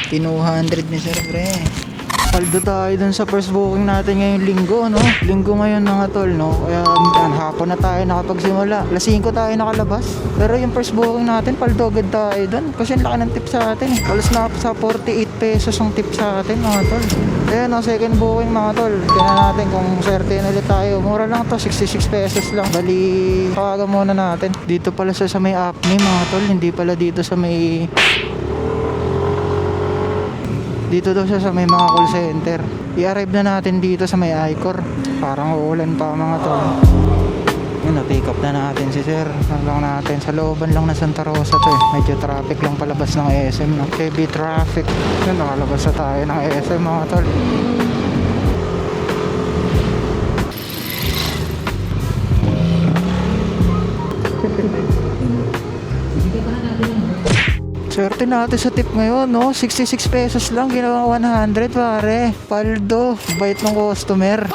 200 ni Sir Pre. Paldo tayo dun sa first booking natin ngayong linggo, no? Linggo ngayon mga tol, no? Kaya hapon na tayo nakapagsimula. Alas 5 tayo nakalabas. Pero yung first booking natin, paldo agad tayo dun. Kasi ang laki ng tip sa atin. Alas na sa 48 pesos ang tip sa atin mga tol. Ayan, no? Second booking mga tol. Tingnan natin kung swerte na ulit tayo. Mura lang to, 66 pesos lang. Bali, tawagan muna natin. Dito pala sa may Apni mga tol. Hindi pala dito sa may... Dito daw siya sa may mga call center. I-arrive na natin dito sa may Icor. Parang uulan pa mga tol. Yun, na-pick up na natin si sir. Lang natin sa looban lang na Santa Rosa to eh. Medyo traffic lang palabas ng SM, no? Heavy traffic. Yun, nakalabas na tayo ng SM mga tol. Swerte natin sa tip ngayon, no? 66 pesos lang, ginawa 100 pare. Paldo, bait ng customer.